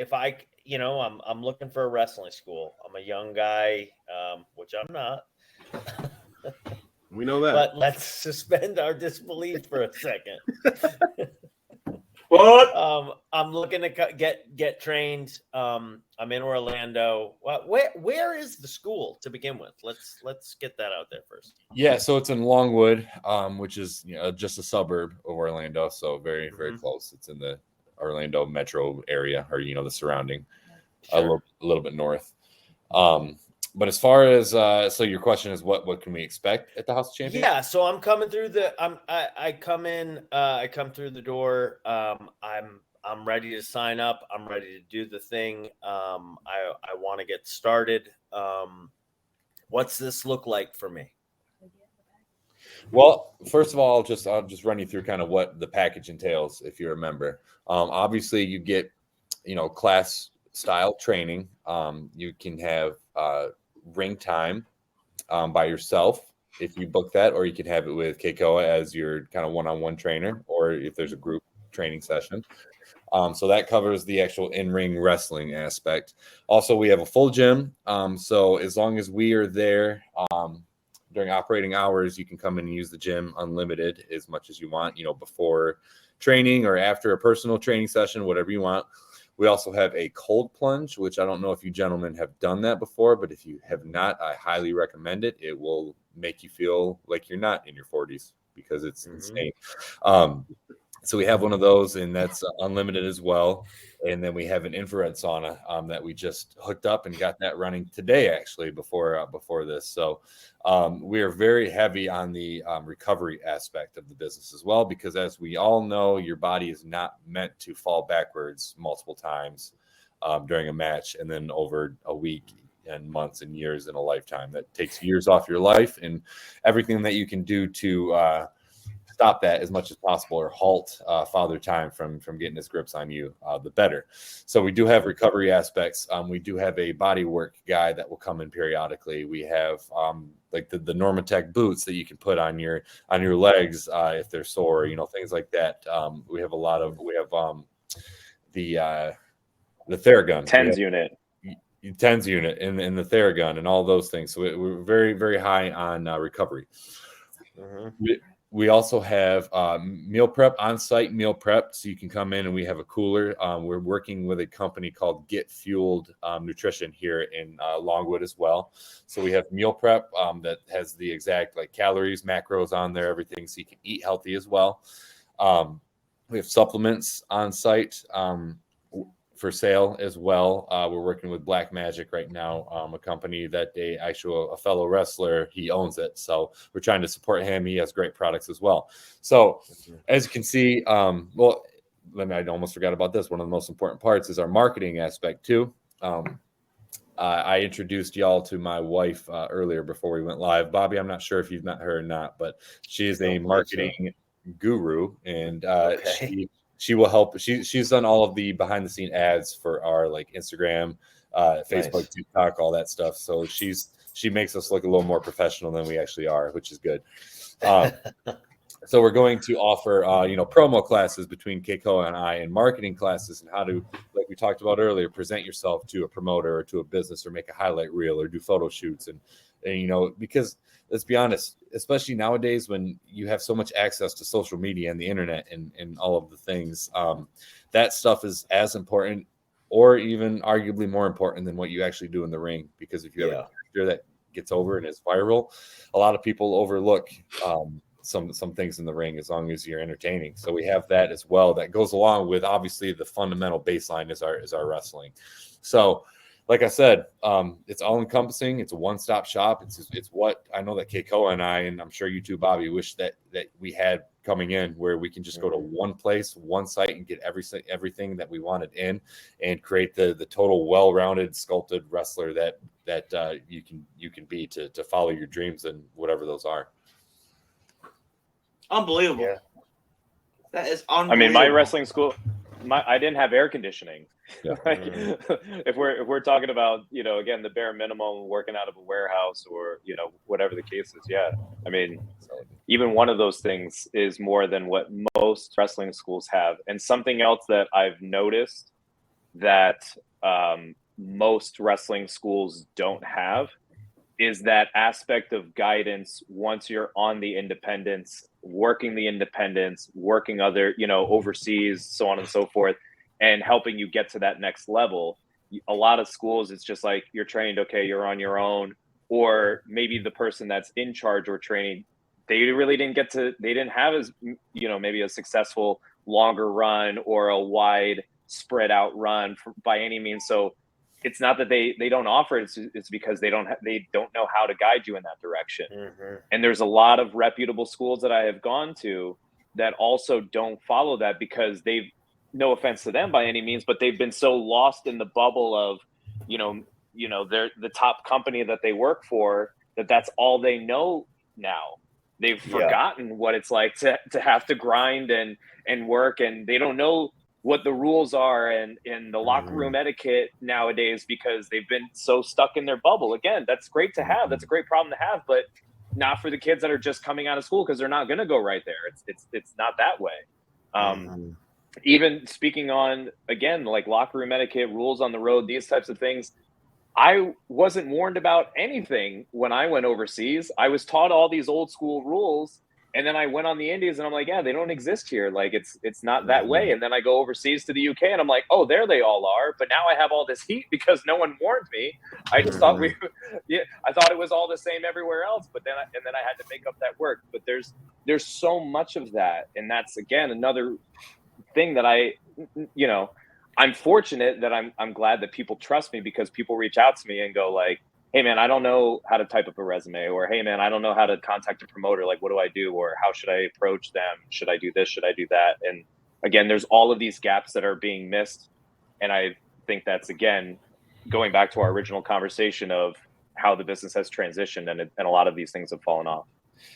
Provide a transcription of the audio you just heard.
if I, I'm looking for a wrestling school. I'm a young guy, which I'm not. We know that. But let's suspend our disbelief for a second. What? I'm looking to get trained. I'm in Orlando. Where is the school to begin with? Let's get that out there first. Yeah, so it's in Longwood, which is just a suburb of Orlando, so very very close. It's in the Orlando metro area, or the surrounding, a little bit north. But as far as so your question is what can we expect at the House of Champions? Yeah, so I'm coming through I come in, I come through the door. I'm ready to sign up. I'm ready to do the thing. I want to get started. What's this look like for me? Well, first of all, I'll just run you through kind of what the package entails, if you remember. Obviously, you get class style training. You can have ring time by yourself if you book that, or you can have it with Kekoa as your kind of one-on-one trainer, or if there's a group training session. So that covers the actual in-ring wrestling aspect. Also, we have a full gym. So as long as we are there during operating hours, you can come in and use the gym unlimited as much as you want, before training or after a personal training session, whatever you want. We also have a cold plunge, which I don't know if you gentlemen have done that before, but if you have not, I highly recommend it. It will make you feel like you're not in your 40s because it's insane. So we have one of those, and that's unlimited as well. And then we have an infrared sauna that we just hooked up and got that running today, actually, before this. So we are very heavy on the recovery aspect of the business as well, because as we all know, your body is not meant to fall backwards multiple times during a match and then over a week and months and years in a lifetime. That takes years off your life, and everything that you can do to stop that as much as possible, or halt Father Time from getting his grips on you, the better. So we do have recovery aspects. We do have a body work guy that will come in periodically. We have like the Normatec boots that you can put on your legs if they're sore, things like that. We have the Theragun TENS unit. TENS unit and the Theragun and all those things. So we're very, very high on recovery. We also have meal prep, on-site meal prep, so you can come in and we have a cooler. We're working with a company called Get Fueled Nutrition here in Longwood as well. So we have meal prep that has the exact calories, macros on there, everything, so you can eat healthy as well. We have supplements on site for sale as well. We're working with Black Magic right now, a company that a fellow wrestler, he owns it. So we're trying to support him. He has great products as well. So as you can see, I almost forgot about this. One of the most important parts is our marketing aspect too. I introduced y'all to my wife earlier before we went live. Bobby, I'm not sure if you've met her or not, but she is a marketing guru, and she will help. She's done all of the behind the scene ads for our Instagram, Facebook, TikTok, all that stuff. So she makes us look a little more professional than we actually are, which is good. So we're going to offer promo classes between Kekoa and I, and marketing classes, and how to, like we talked about earlier, present yourself to a promoter or to a business, or make a highlight reel, or do photo shoots, and because let's be honest, especially nowadays when you have so much access to social media and the internet and all of the things, that stuff is as important, or even arguably more important than what you actually do in the ring. Because if you have a character that gets over and is viral, a lot of people overlook some things in the ring, as long as you're entertaining. So we have that as well. That goes along with, obviously, the fundamental baseline is our wrestling. So, like I said, it's all encompassing. It's a one-stop shop. It's what I know that Kekoa and I, and I'm sure you too, Bobby, wish that we had coming in, where we can just go to one place, one site, and get everything that we wanted in, and create the total well-rounded, sculpted wrestler that you can be to follow your dreams and whatever those are. Unbelievable. Yeah. That is unbelievable. I mean, my wrestling school, I didn't have air conditioning. Yeah. If we're talking about, again, the bare minimum, working out of a warehouse, or whatever the case is, I mean, even one of those things is more than what most wrestling schools have. And something else that I've noticed that most wrestling schools don't have is that aspect of guidance once you're on the independence, working other, overseas, so on and so forth, and helping you get to that next level. A lot of schools, it's just like you're trained, okay, you're on your own, or maybe the person that's in charge or training, they didn't have as, maybe a successful longer run or a wide spread out run by any means. So it's not that they don't offer it. It's because they don't know how to guide you in that direction. Mm-hmm. And there's a lot of reputable schools that I have gone to that also don't follow that because they've, no offense to them by any means, but they've been so lost in the bubble of, they're the top company that they work for, that's all they know now. They've forgotten what it's like to have to grind and work, and they don't know what the rules are and the locker room etiquette nowadays because they've been so stuck in their bubble. Again, that's great to have. That's a great problem to have, but not for the kids that are just coming out of school because they're not going to go right there. It's not that way. Even speaking on, again, like locker room etiquette, rules on the road, these types of things, I wasn't warned about anything when I went overseas. I was taught all these old school rules. And then I went on the Indies and I'm like, yeah, they don't exist here. Like it's not that way. And then I go overseas to the UK and I'm like, oh, there they all are. But now I have all this heat because no one warned me. I just thought I thought it was all the same everywhere else. But then I had to make up that work. But there's so much of that. And that's, again, another thing that I'm fortunate that I'm glad that people trust me because people reach out to me and go like, hey man, I don't know how to type up a resume, or hey man, I don't know how to contact a promoter. Like, what do I do? Or how should I approach them? Should I do this? Should I do that? And again, there's all of these gaps that are being missed. And I think that's, again, going back to our original conversation of how the business has transitioned and a lot of these things have fallen off.